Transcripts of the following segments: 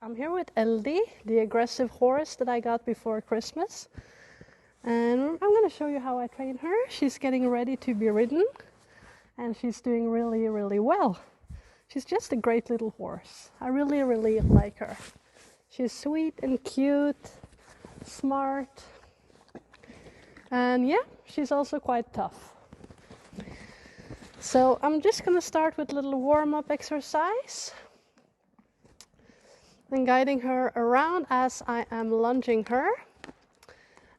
I'm here with Eldy, the aggressive horse that I got before Christmas. And I'm going to show you how I train her. She's getting ready to be ridden, and she's doing really, really well. She's just a great little horse. I really, really like her. She's sweet and cute, smart, and yeah, she's also quite tough. So I'm just going to start with a little warm-up exercise and guiding her around as I am lunging her.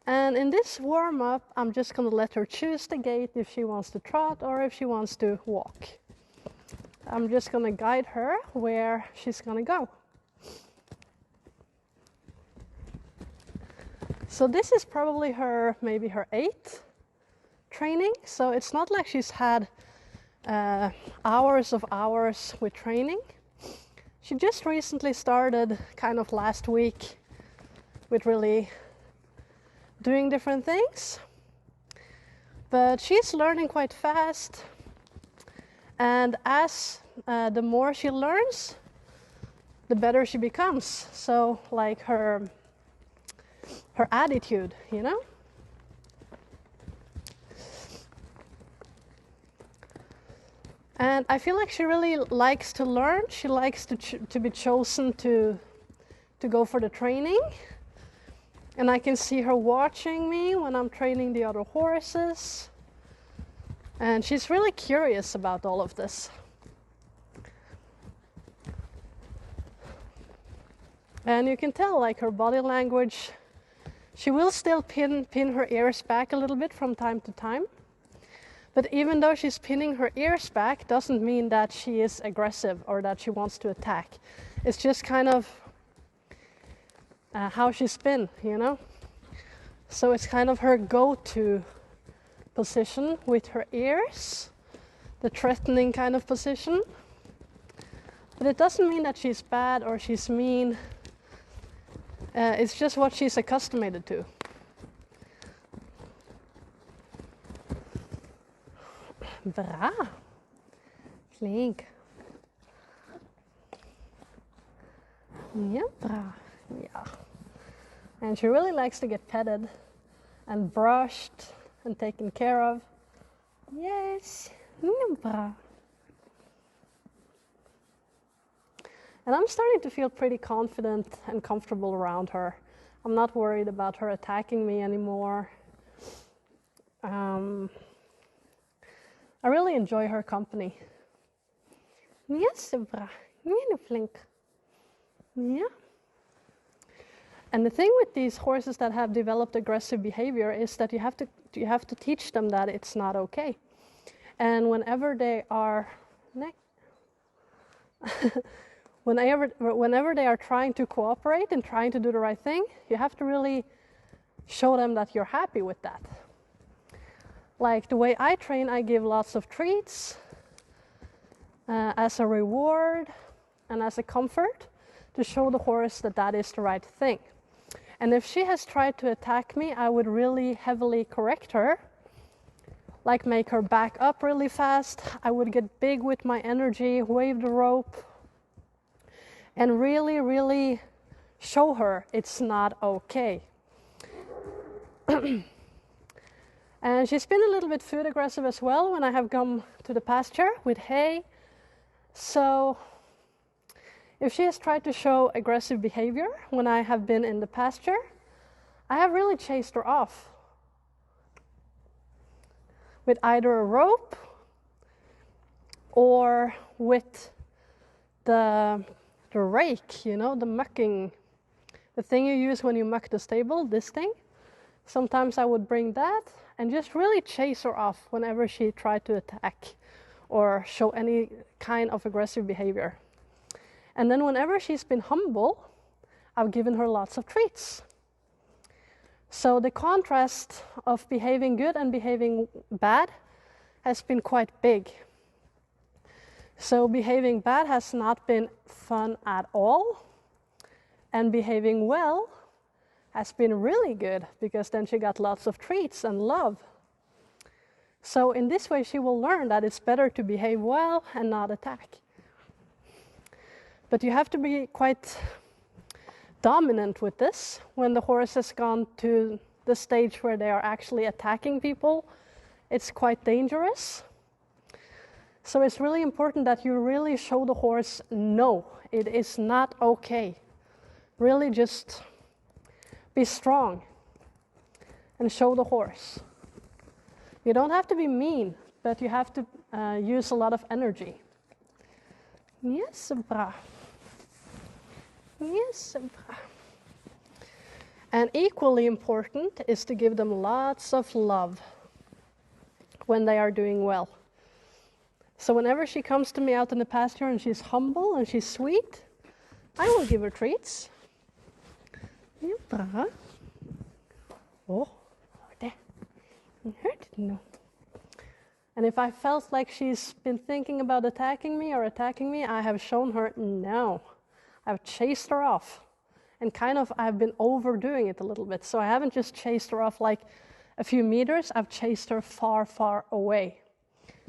And in this warm-up, I'm just going to let her choose the gait if she wants to trot or if she wants to walk. I'm just going to guide her where she's going to go. So this is probably maybe her 8th training. So it's not like she's had hours with training. She just recently started kind of last week with really doing different things. But she's learning quite fast. And as the more she learns, the better she becomes. So like her attitude, you know? And I feel like she really likes to learn. She likes to be chosen to go for the training. And I can see her watching me when I'm training the other horses. And she's really curious about all of this. And you can tell, like, her body language, she will still pin her ears back a little bit from time to time. But even though she's pinning her ears back, doesn't mean that she is aggressive or that she wants to attack. It's just kind of how she spins, you know? So it's kind of her go-to position with her ears, the threatening kind of position. But it doesn't mean that she's bad or she's mean. It's just what she's accustomed to. Bra. Flink. Ja, bra. Yeah. And she really likes to get petted and brushed and taken care of. Yes. Ja, bra. And I'm starting to feel pretty confident and comfortable around her. I'm not worried about her attacking me anymore. I really enjoy her company. Yes, bra. Really flink. Yeah. And the thing with these horses that have developed aggressive behavior is that you have to teach them that it's not okay. And whenever they are whenever they are trying to cooperate and trying to do the right thing, you have to really show them that you're happy with that. Like the way I train, I give lots of treats as a reward and as a comfort to show the horse that that is the right thing. And if she has tried to attack me, I would really heavily correct her, like make her back up really fast. I would get big with my energy, wave the rope, and really, really show her it's not okay. And she's been a little bit food aggressive as well when I have come to the pasture with hay. So if she has tried to show aggressive behavior when I have been in the pasture, I have really chased her off with either a rope or with the rake, you know, the mucking, the thing you use when you muck the stable, this thing. Sometimes I would bring that and just really chase her off whenever she tried to attack or show any kind of aggressive behavior. And then whenever she's been humble, I've given her lots of treats. So the contrast of behaving good and behaving bad has been quite big. So behaving bad has not been fun at all, and behaving well has been really good because then she got lots of treats and love. So in this way she will learn that it's better to behave well and not attack. But you have to be quite dominant with this. When the horse has gone to the stage where they are actually attacking people, it's quite dangerous. So it's really important that you really show the horse, no, it is not okay. Really just be strong and show the horse. You don't have to be mean, but you have to use a lot of energy. Yes, bra. Yes, bra. And equally important is to give them lots of love when they are doing well. So whenever she comes to me out in the pasture and she's humble and she's sweet, I will give her treats. Ja, bra. Oh, there. You heard it? No. And if I felt like she's been thinking about attacking me, I have shown her no. I've chased her off. And kind of I've been overdoing it a little bit. So I haven't just chased her off like a few meters, I've chased her far, far away.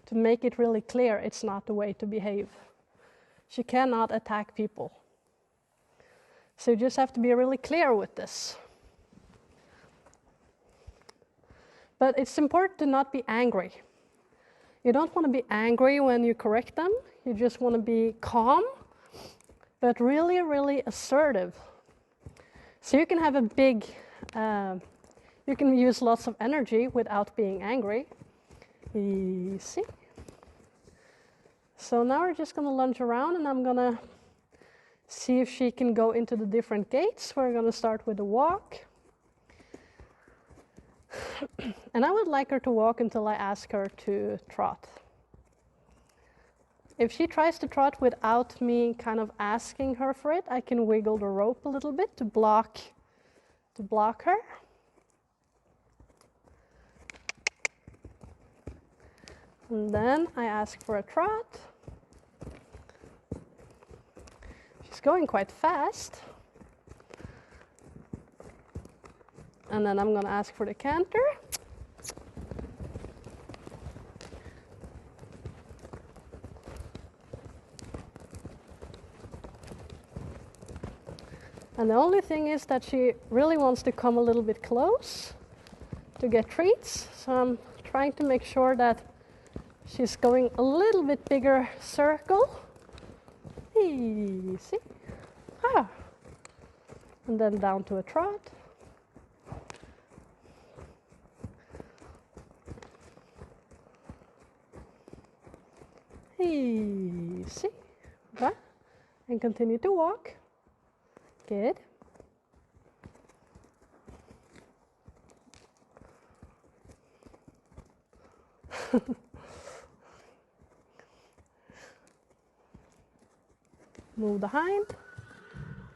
To make it really clear, it's not the way to behave. She cannot attack people. So you just have to be really clear with this. But it's important to not be angry. You don't want to be angry when you correct them. You just want to be calm, but really, really assertive. So you can have a big, you can use lots of energy without being angry. Easy. So now we're just going to lunge around and I'm going to see if she can go into the different gaits. We're going to start with a walk. And I would like her to walk until I ask her to trot. If she tries to trot without me kind of asking her for it, I can wiggle the rope a little bit to block her. And then I ask for a trot. She's going quite fast. And then I'm going to ask for the canter. And the only thing is that she really wants to come a little bit close to get treats. So I'm trying to make sure that she's going a little bit bigger circle. Easy. Ah. And then down to a trot. Easy. Right. And continue to walk. Good. Move the hind.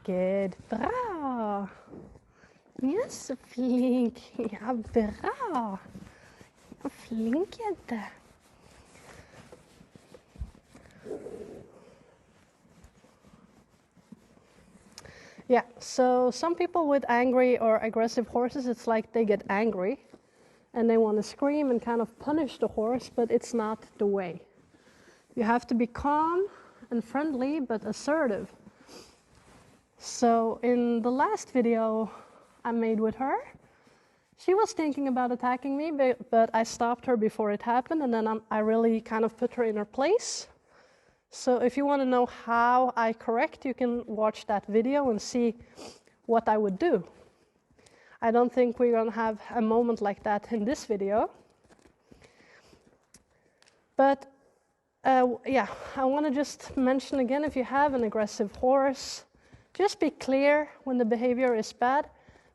Good. Bra. Ja, så flink. Ja, bra. Ja, flink jente. Yeah, so some people with angry or aggressive horses, it's like they get angry and they want to scream and kind of punish the horse, but it's not the way. You have to be calm and friendly, but assertive. So in the last video I made with her, she was thinking about attacking me, but I stopped her before it happened, and then I really kind of put her in her place. So if you want to know how I correct, you can watch that video and see what I would do. I don't think we're going to have a moment like that in this video. But yeah, I want to just mention again, if you have an aggressive horse, just be clear when the behavior is bad,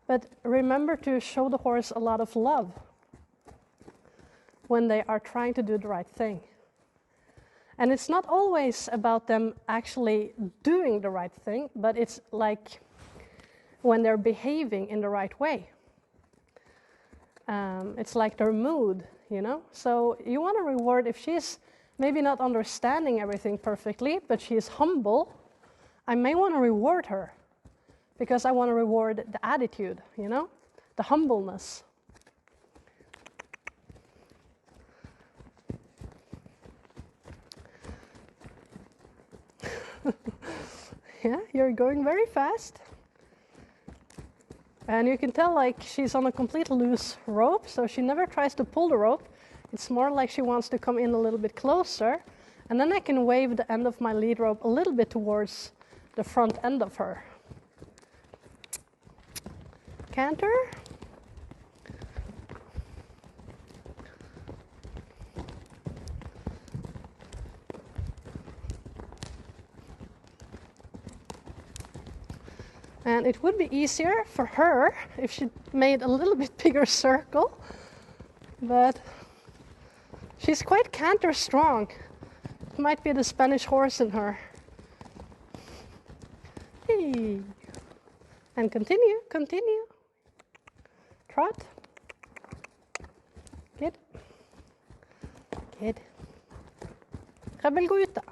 but remember to show the horse a lot of love when they are trying to do the right thing. And it's not always about them actually doing the right thing, but it's like when they're behaving in the right way. It's like their mood, you know? So you want to reward, if she's maybe not understanding everything perfectly, but she's humble, I may want to reward her because I want to reward the attitude, you know? The humbleness. Yeah, you're going very fast. And you can tell like she's on a complete loose rope, so she never tries to pull the rope. It's more like she wants to come in a little bit closer, and then I can wave the end of my lead rope a little bit towards the front end of her. Canter. And it would be easier for her if she made a little bit bigger circle, but she's quite canter strong. It might be the Spanish horse in her. Hey. And continue, continue. Trot. Good. Good. Rebel, gå ut da.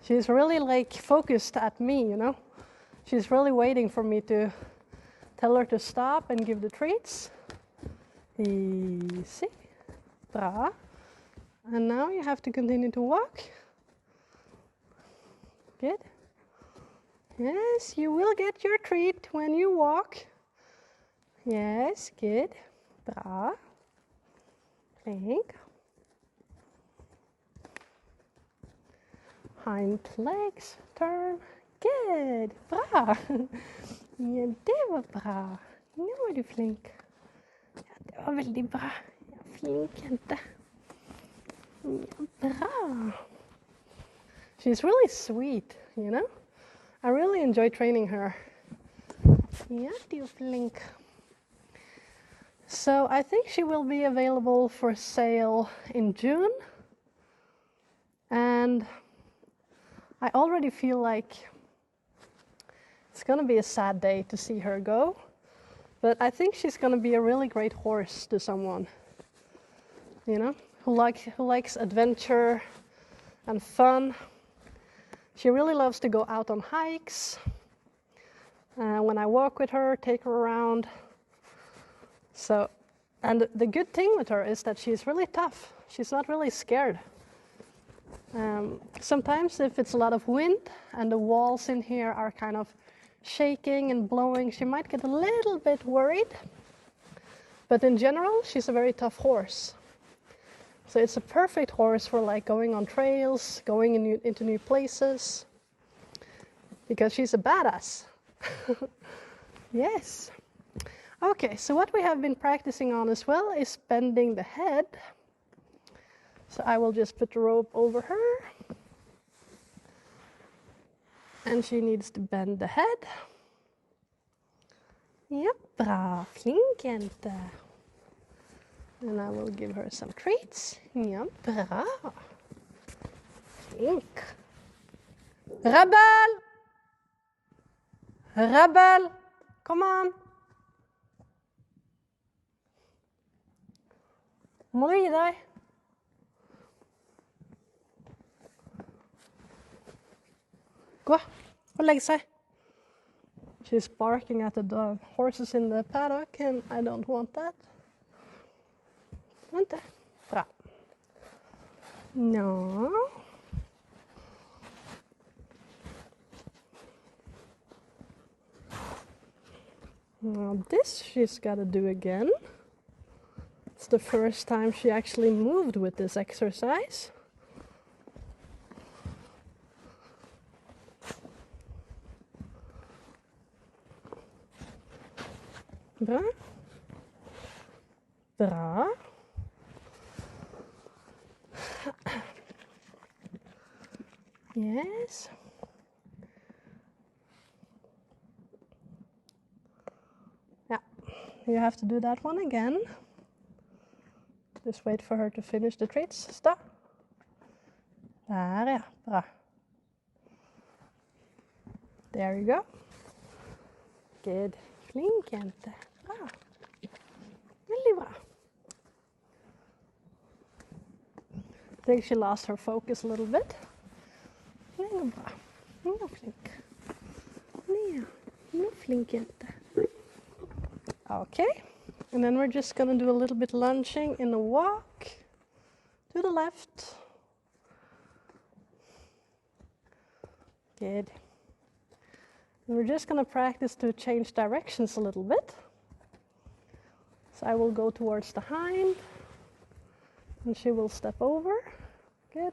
She's really like focused at me, you know. She's really waiting for me to tell her to stop and give the treats. Easy. Bra. And now you have to continue to walk. Good. Yes, you will get your treat when you walk. Yes, good. Bra. Flink. Hind legs, turn. Good. Bra. Ja, det var bra. Nu var du flink. Ja, det var väldigt bra. Ja, flink jente. Ja, bra. She's really sweet, you know? I really enjoy training her. Ja, du flink. So I think she will be available for sale in June. And I already feel like it's going to be a sad day to see her go, but I think she's going to be a really great horse to someone, you know, who likes adventure and fun. She really loves to go out on hikes. When I walk with her, take her around. So, and the good thing with her is that she's really tough. She's not really scared. Sometimes if it's a lot of wind and the walls in here are kind of shaking and blowing, she might get a little bit worried. But in general, she's a very tough horse. So it's a perfect horse for like going on trails, going into new places, because she's a badass. Yes. Okay, so what we have been practicing on as well is bending the head. So I will just put the rope over her. And she needs to bend the head. Ja, bra. Flink jente. And I will give her some treats. Ja, bra. Flink. Rebel! Rebel! Come on. Må du gi deg? Gå og legg seg. She's barking at the horses in the paddock, and I don't want that. Vente. Bra. No. Now this she's got to do again. It's the first time she actually moved with this exercise. Bra. Bra. Yes. Yeah, you have to do that one again. Just wait for her to finish the treats. Stop. Där, ja. Bra. There you go. Good. Flink jente. Bra. Väldigt bra. I think she lost her focus a little bit. Nu bra. Nu flink. Nu flink jente. Okay. And then we're just going to do a little bit lunging in the walk to the left. Good. We're just going to practice to change directions a little bit. So I will go towards the hind, and she will step over. Good.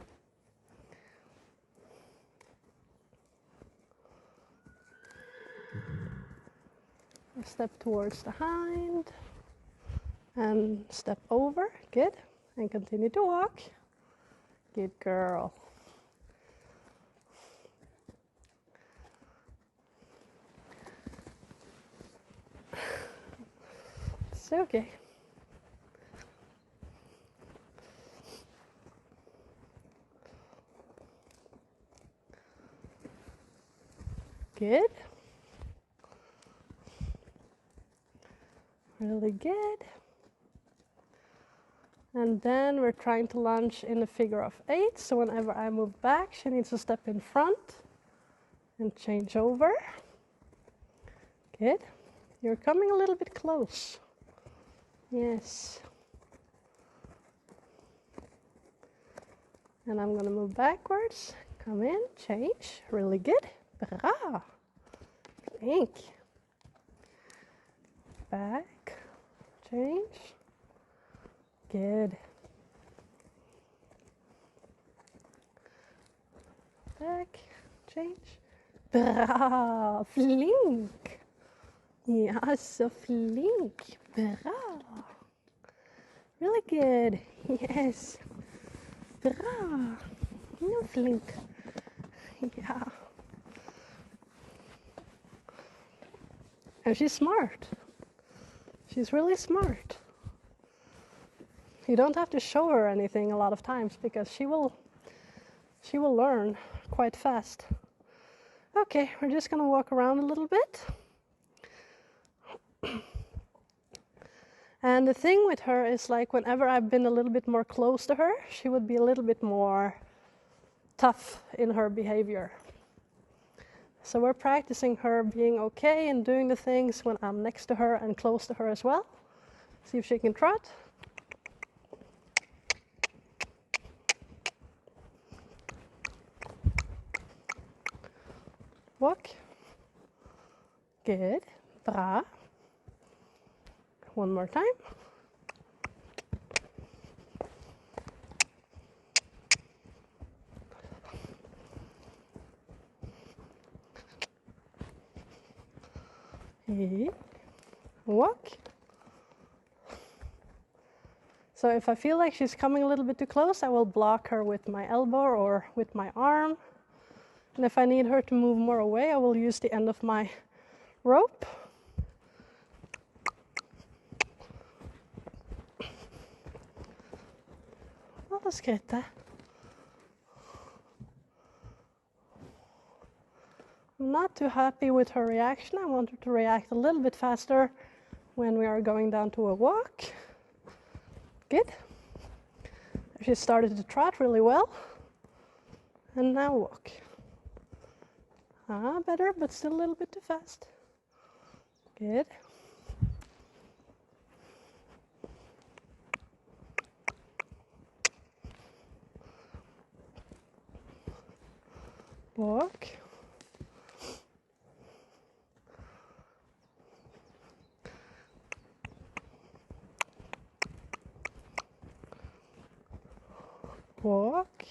Step towards the hind, and step over. Good. And continue to walk. Good girl. It's okay. Good. Really good. And then we're trying to lunge in a figure of 8. So whenever I move back, she needs to step in front and change over. Good. You're coming a little bit close. Yes. And I'm going to move backwards. Come in, change. Really good. Bra. Flink. Back. Change. Good. Back. Change. Bra. Flink. Ja, så flink. Bra. Really good. Yes. Bra. No flink. Yeah. And she's smart. She's really smart. You don't have to show her anything a lot of times because she will learn quite fast. Okay, we're just going to walk around a little bit. And the thing with her is, like, whenever I've been a little bit more close to her, she would be a little bit more tough in her behavior. So we're practicing her being okay and doing the things when I'm next to her and close to her as well. See if she can trot. Walk. Good. Bra. One more time. Hey. Walk. So if I feel like she's coming a little bit too close, I will block her with my elbow or with my arm. And if I need her to move more away, I will use the end of my rope. Alle skrittet. I'm not too happy with her reaction. I want her to react a little bit faster when we are going down to a walk. Good. She started to trot really well. And now walk. Better, but still a little bit too fast. Good. Walk. Walk.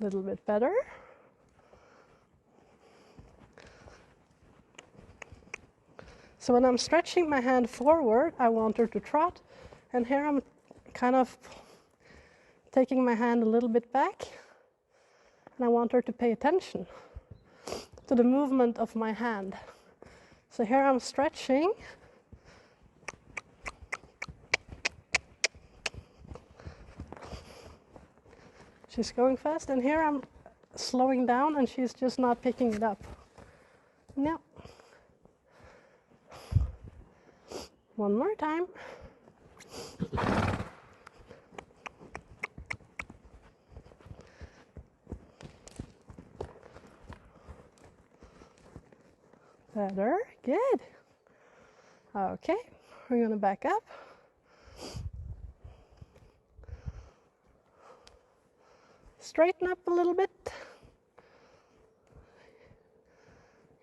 A little bit better. So when I'm stretching my hand forward, I want her to trot. And here I'm kind of taking my hand a little bit back. And I want her to pay attention to the movement of my hand. So here I'm stretching. She's going fast, and here I'm slowing down, and she's just not picking it up. No. One more time. Better. Good. Okay, we're going to back up. Straighten up a little bit.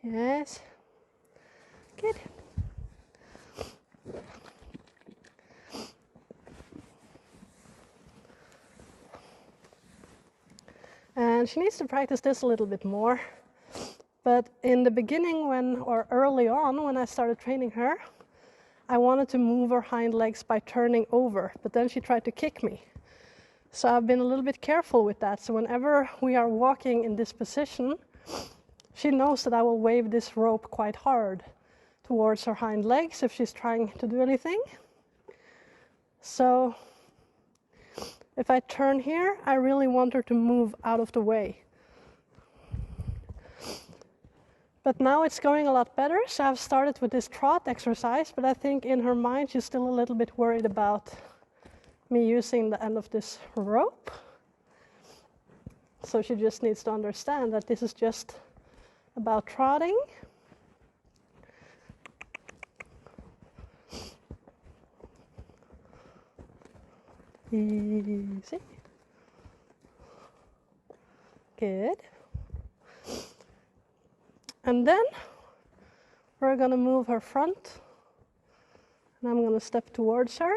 Yes. Good. And she needs to practice this a little bit more. But in the beginning or early on when I started training her, I wanted to move her hind legs by turning over, but then she tried to kick me. So I've been a little bit careful with that. So whenever we are walking in this position, she knows that I will wave this rope quite hard towards her hind legs if she's trying to do anything. So if I turn here, I really want her to move out of the way. But now it's going a lot better, so I've started with this trot exercise, but I think in her mind she's still a little bit worried about me using the end of this rope. So she just needs to understand that this is just about trotting. Easy. Good. And then we're going to move her front. And I'm going to step towards her.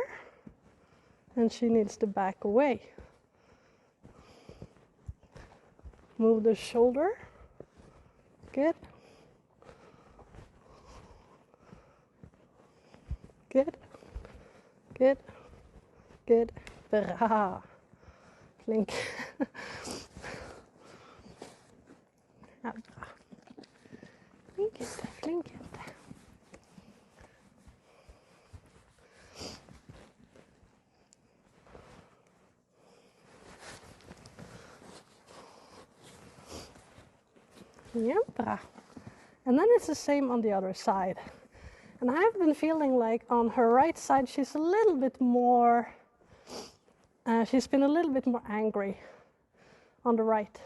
And she needs to back away. Move the shoulder. Good. Good. Good. Good. Bra. Flink. Ja, bra. Flinkert, flinkert. Yeah, bra. And then it's the same on the other side. And I've been feeling like on her right side she's a little bit more, she's been a little bit more angry on the right.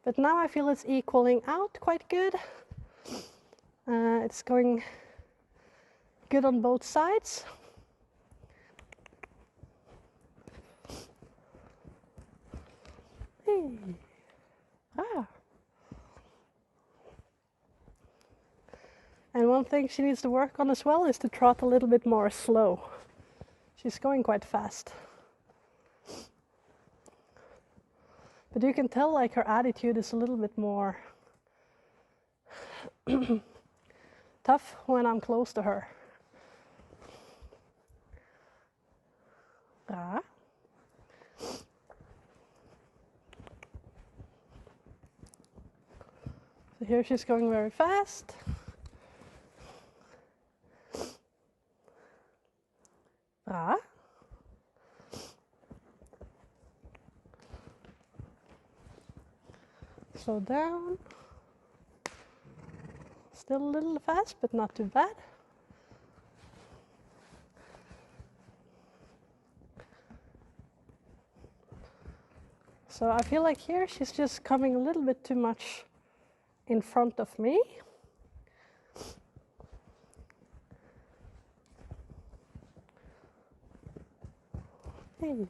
But now I feel it's equaling out quite good. It's going good on both sides. Hey. Ah. And one thing she needs to work on as well is to trot a little bit more slow. She's going quite fast. But you can tell like her attitude is a little bit more tough when I'm close to her. Ah. So here she's going very fast. Ah. Slow down. Still a little fast, but not too bad. So I feel like here she's just coming a little bit too much in front of me. Hey.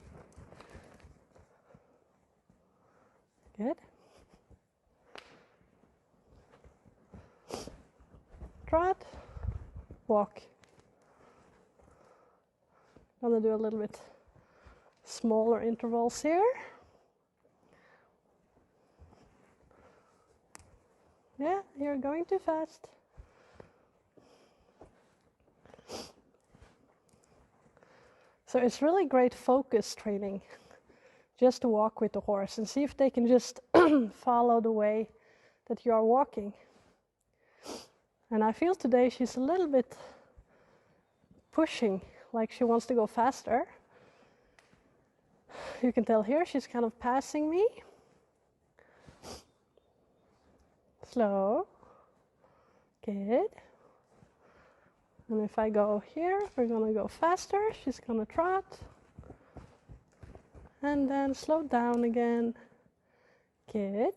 Good. Trot, walk. I'm gonna do a little bit smaller intervals here. Yeah, you're going too fast. So it's really great focus training, just to walk with the horse and see if they can just follow the way that you are walking. And I feel today she's a little bit pushing, like she wants to go faster. You can tell here she's kind of passing me. Slow. Good. And if I go here, we're gonna go faster. She's gonna trot. And then slow down again. Good.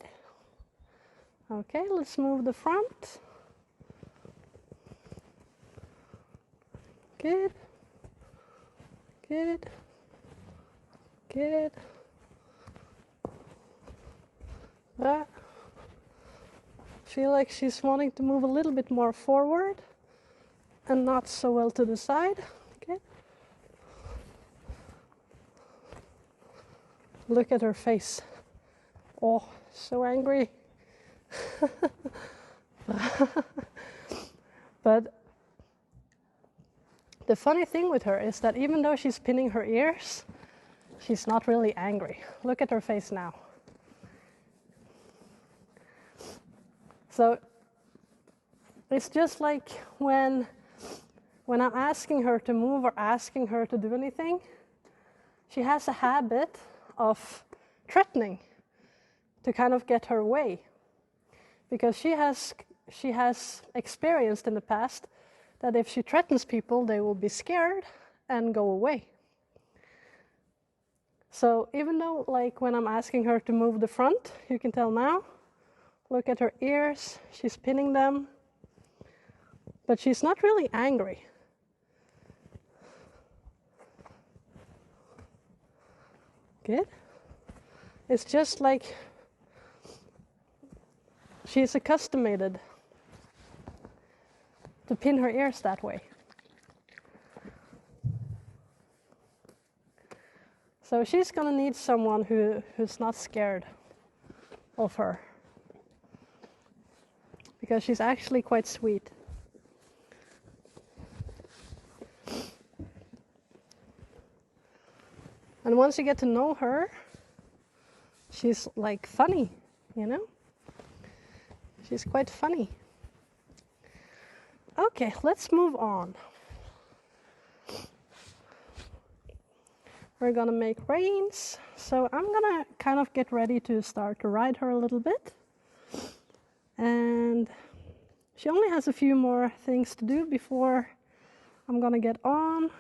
Okay, let's move the front. Good. Good. Good. Ah. feel like she's wanting to move a little bit more forward and not so well to the side. Okay. Look at her face. Oh, so angry. But the funny thing with her is that even though she's pinning her ears, she's not really angry. Look at her face now. So it's just like when I'm asking her to move or asking her to do anything, she has a habit of threatening to kind of get her way. Because she has experienced in the past that if she threatens people, they will be scared and go away. So even though, like, when I'm asking her to move the front, you can tell now, look at her ears, she's pinning them, but she's not really angry. Good. It's just like she's accustomed to pin her ears that way. So she's gonna need someone who's not scared of her, because she's actually quite sweet. And once you get to know her, she's like funny, you know? She's quite funny. Okay, let's move on. We're gonna make reins. So I'm gonna kind of get ready to start to ride her a little bit. And she only has a few more things to do before I'm gonna get on.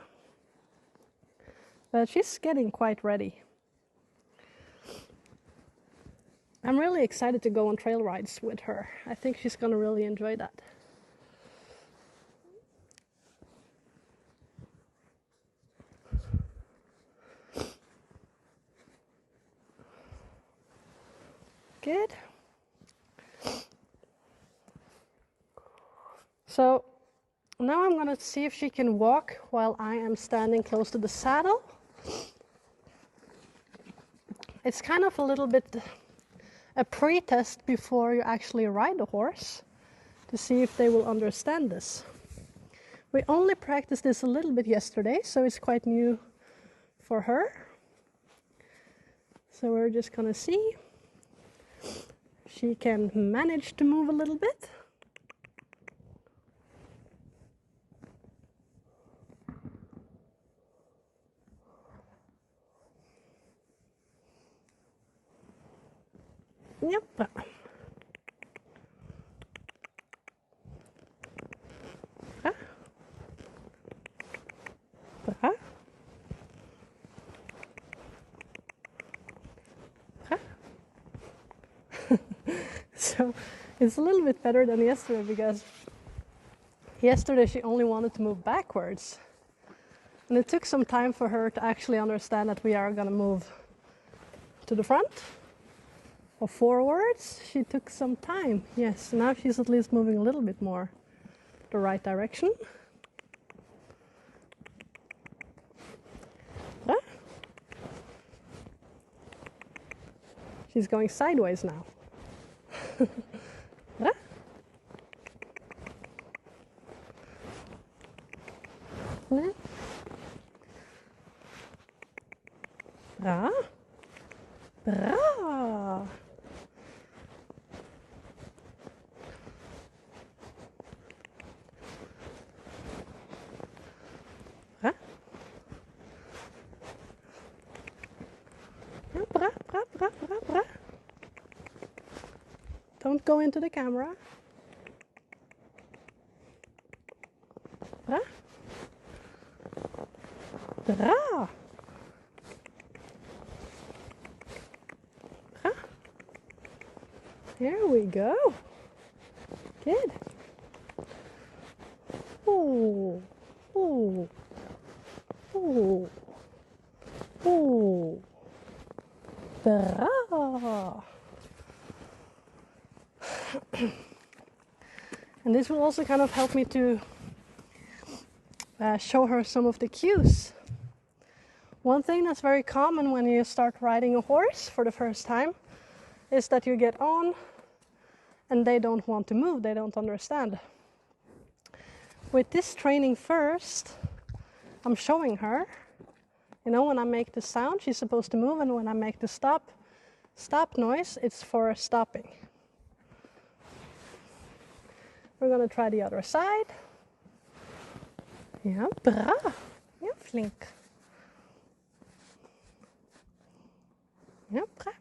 But she's getting quite ready. I'm really excited to go on trail rides with her. I think she's gonna really enjoy that. Good. So now I'm going to see if she can walk while I am standing close to the saddle. It's kind of a little bit a pre-test before you actually ride the horse to see if they will understand this. We only practiced this a little bit yesterday, so it's quite new for her. So we're just going to see. She can manage to move a little bit. Yep. Huh? Huh? Huh? So it's a little bit better than yesterday, because yesterday she only wanted to move backwards. And it took some time for her to actually understand that we are going to move to the front or forwards. She took some time. Yes, now she's at least moving a little bit more the right direction. Huh? She's going sideways now. Huh? Huh? Bra. Bra. Bra. Bra, bra, bra, bra, bra. Don't go into the camera. Bra. Bra. Bra. There we go. Good. Ooh. Ooh. Ooh. Ooh. Bra. And this will also kind of help me to show her some of the cues. One thing that's very common when you start riding a horse for the first time is that you get on and they don't want to move, they don't understand. With this training first, I'm showing her, you know, when I make the sound, she's supposed to move, and when I make the stop noise, it's for stopping. We're gonna try the other side. Ja, bra. Ja, flink. Ja, bra.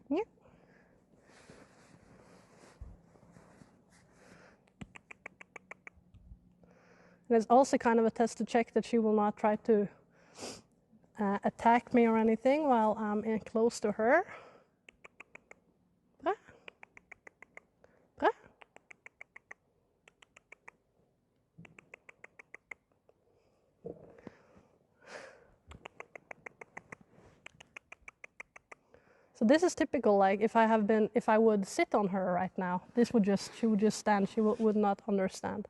Ja. And it's also kind of a test to check that she will not try to attack me or anything while I'm in close to her. Bra. Bra. So this is typical, like if I would sit on her right now, she would just stand, she would not understand.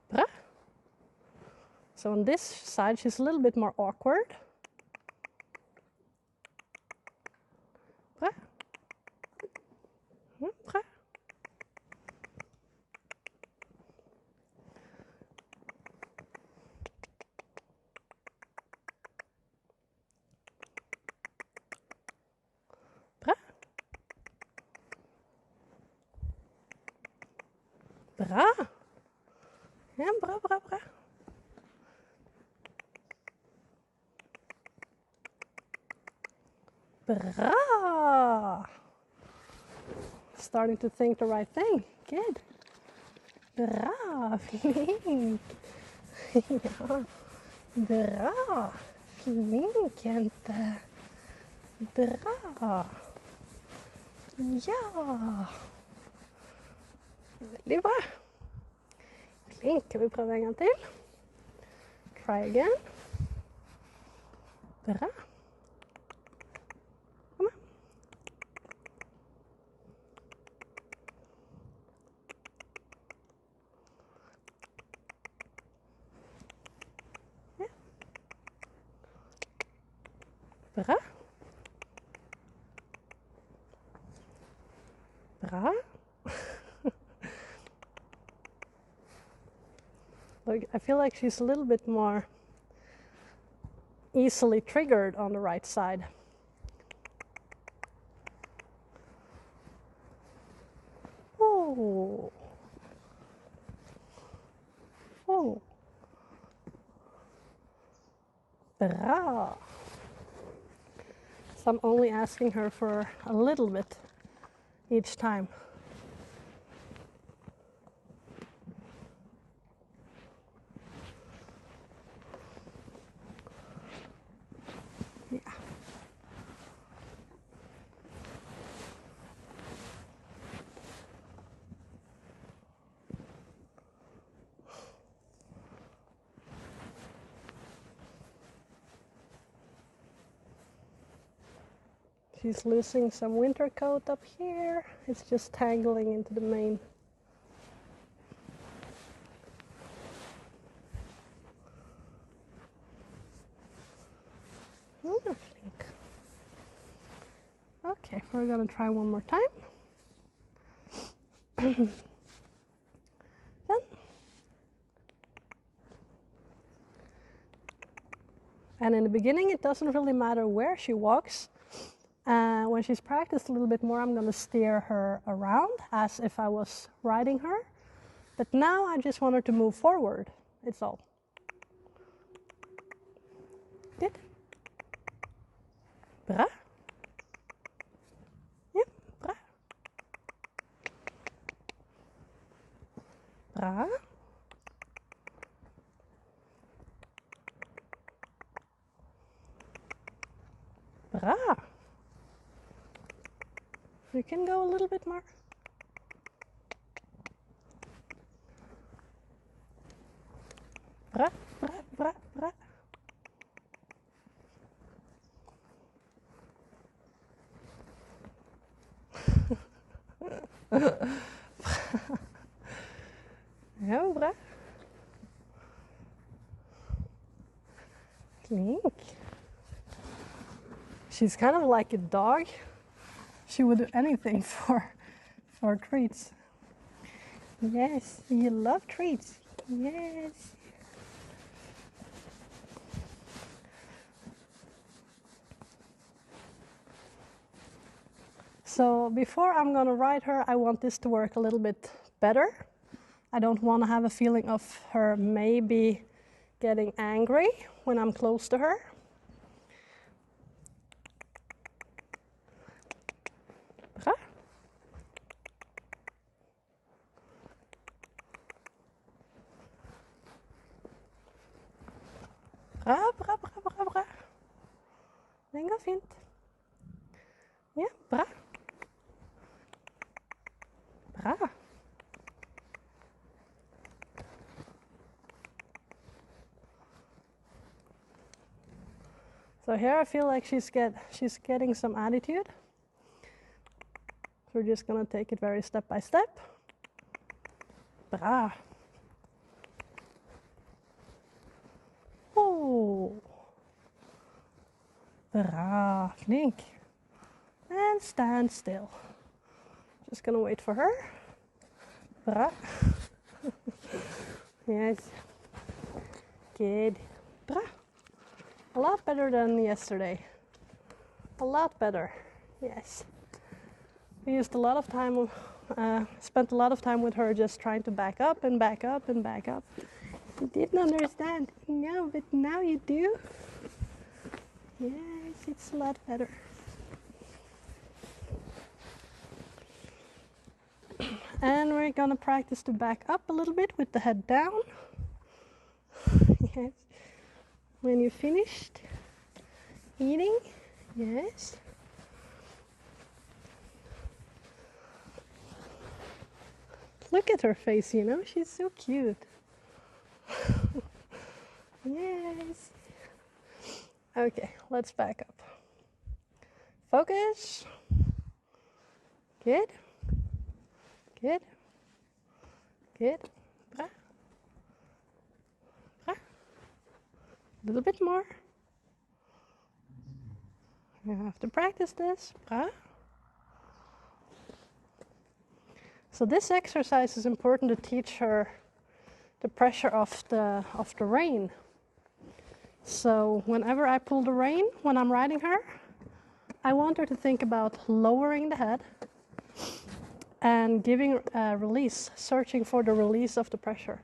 Bra. So on this side, she's a little bit more awkward. Bra. Bra. Bra. Bra. Ja, bra, bra, bra. Bra. Starting to think the right thing. Good. Bra, flink. Ja. Bra, flink jente. Bra. Ja. Veldig bra. Flink. Skal vi prøve en gang til? Try again. Bra. Kom her. Ja. Bra. Bra. Look, I feel like she's a little bit more easily triggered on the right side. Oh. Oh. Bra. So I'm only asking her for a little bit each time. Yeah. She's losing some winter coat up here. It's just tangling into the mane. Okay, we're gonna try one more time. Then. And in the beginning, it doesn't really matter where she walks. When she's practiced a little bit more, I'm gonna steer her around as if I was riding her. But now I just want her to move forward, it's all. Good. Bra. Ja, bra. Bra. Bra. You can go a little bit more. Bra, bra, bra, bra. Ja, bra. Klink. She's kind of like a dog. She would do anything for treats. Yes, you love treats. Yes. So before I'm gonna ride her, I want this to work a little bit better. I don't want to have a feeling of her maybe getting angry when I'm close to her. Bra. Bra, bra, bra, bra, bra. Den går fint. Ja, bra. Bra. So here I feel like she's getting some attitude. So we're just gonna take it very step by step. Bra. Oh. Bra, flink. And stand still. Just gonna wait for her. Bra. Yes. Good. Bra. A lot better than yesterday. A lot better. Yes. We used a lot of time, spent a lot of time with her just trying to back up and back up and back up. You didn't understand. No, but now you do. Yes, it's a lot better. And we're gonna practice to back up a little bit with the head down. Yes. When you finished eating, yes. Look at her face, you know, she's so cute. Yes. Okay, let's back up. Focus. Good. Good. Good. Bra. Bra. A little bit more. You have to practice this. Bra. So this exercise is important to teach her the pressure of the rein. So whenever I pull the rein, when I'm riding her, I want her to think about lowering the head and giving a release, searching for the release of the pressure.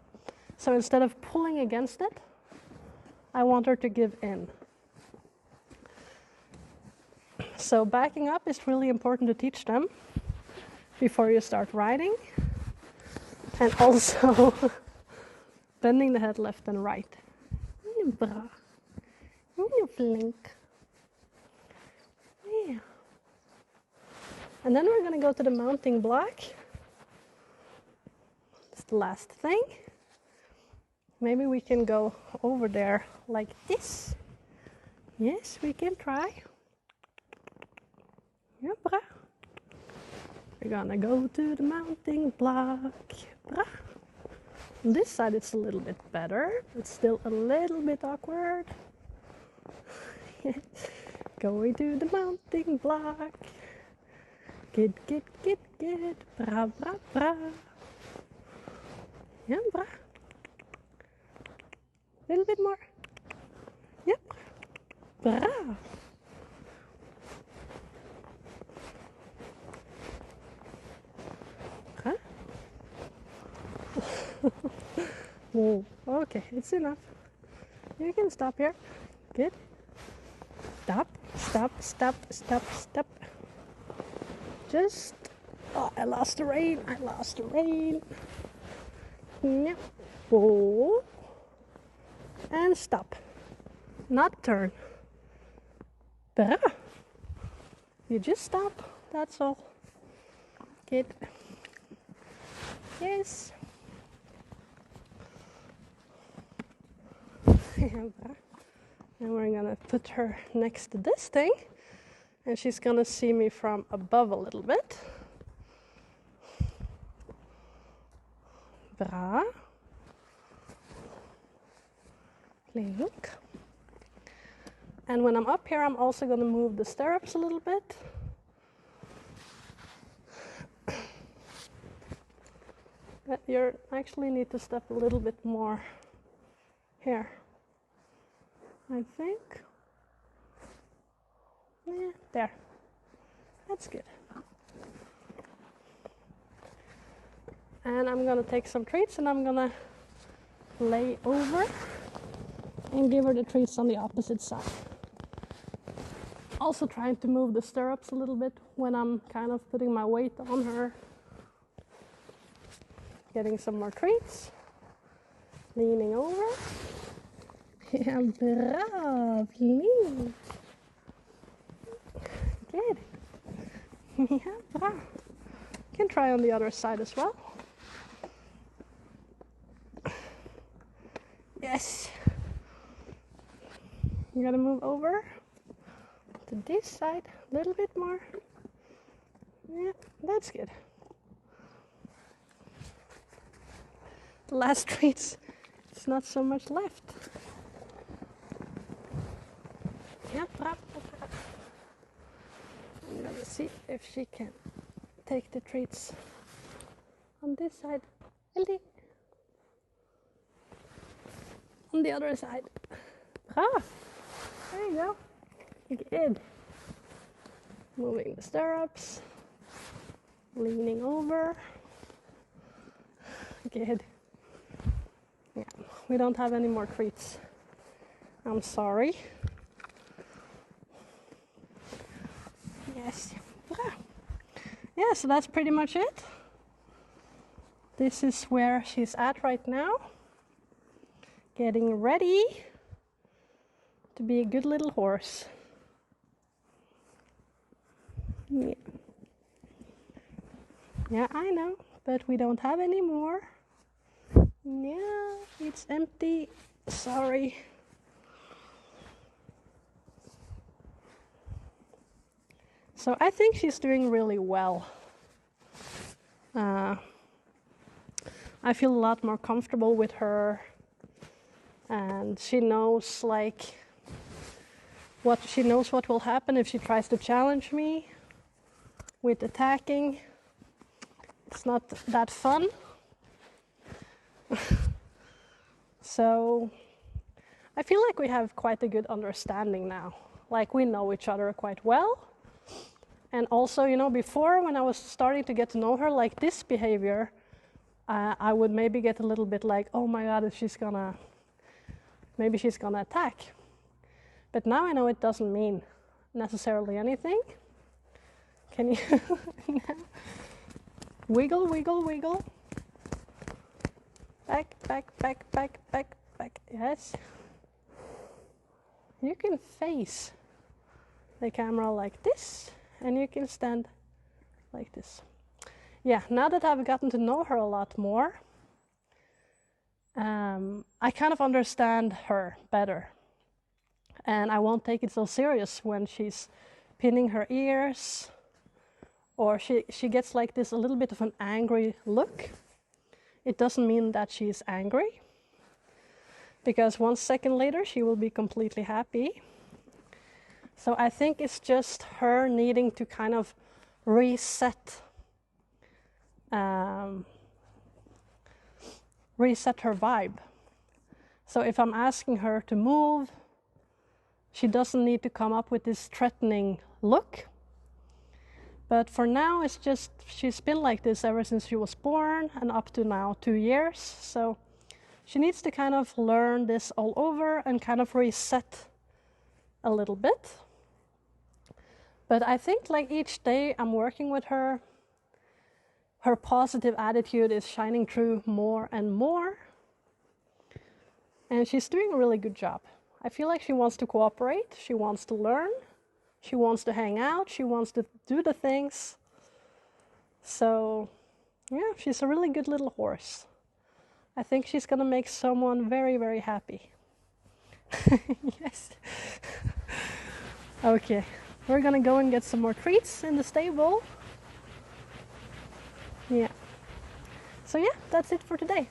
So instead of pulling against it, I want her to give in. So backing up is really important to teach them before you start riding. And also bending the head left and right. Bra. Flink. Yeah. And then we're going to go to the mounting block. It's the last thing. Maybe we can go over there like this. Yes, we can try. Yeah, bra. We're gonna go to the mounting block. Bra. On this side it's a little bit better, but still a little bit awkward. Going to the mounting block. Good, good, good, good. Bra, bra, bra. Yeah, bra. A little bit more. Yep. Bra. Bra. Whoa. Okay, it's enough. You can stop here. Good. Stop, stop, stop, stop, stop. Just, oh, I lost the rein. I lost the rein. Yeah. Whoa. And stop. Not turn. Bra. You just stop. That's all. Good. Yes. And we're gonna put her next to this thing, and she's gonna see me from above a little bit. Bra. Look. And when I'm up here, I'm also going to move the stirrups a little bit. But you actually need to step a little bit more here, I think. Yeah, there. That's good. And I'm going to take some treats and I'm going to lay over and give her the treats on the opposite side. Also trying to move the stirrups a little bit when I'm kind of putting my weight on her. Getting some more treats. Leaning over. Ja, brav. Lean. Good. Yeah, brav. Can try on the other side as well. Yes. You gotta move over to this side a little bit more. Yeah, that's good. The last treats, it's not so much left. Yeah, I'm gonna see if she can take the treats on this side. Eldy. On the other side. Brav. There you go. Good. Moving the stirrups. Leaning over. Good. Yeah, we don't have any more treats. I'm sorry. Yes. Yeah, so that's pretty much it. This is where she's at right now. Getting ready to be a good little horse. Yeah. Yeah, I know, but we don't have any more. Yeah, it's empty. Sorry. So I think she's doing really well. I feel a lot more comfortable with her, and she knows what will happen if she tries to challenge me with attacking. It's not that fun. So I feel like we have quite a good understanding now. Like we know each other quite well. And also, you know, before when I was starting to get to know her, like this behavior, I would maybe get a little bit like, oh my God, maybe she's gonna attack. But now I know it doesn't mean necessarily anything. Can you wiggle, wiggle, wiggle? Back, back, back, back, back, back. Yes. You can face the camera like this, and you can stand like this. Yeah, now that I've gotten to know her a lot more, I kind of understand her better. And I won't take it so serious when she's pinning her ears, or she gets like this a little bit of an angry look. It doesn't mean that she's angry, because 1 second later she will be completely happy. So I think it's just her needing to kind of reset her vibe. So if I'm asking her to move, she doesn't need to come up with this threatening look. But for now, it's just, she's been like this ever since she was born and up to now 2 years. So she needs to kind of learn this all over and kind of reset a little bit. But I think like each day I'm working with her, her positive attitude is shining through more and more. And she's doing a really good job. I feel like she wants to cooperate, she wants to learn, she wants to hang out, she wants to do the things. So, yeah, she's a really good little horse. I think she's gonna make someone very, very happy. Yes. Okay, we're gonna go and get some more treats in the stable. Yeah. So yeah, that's it for today.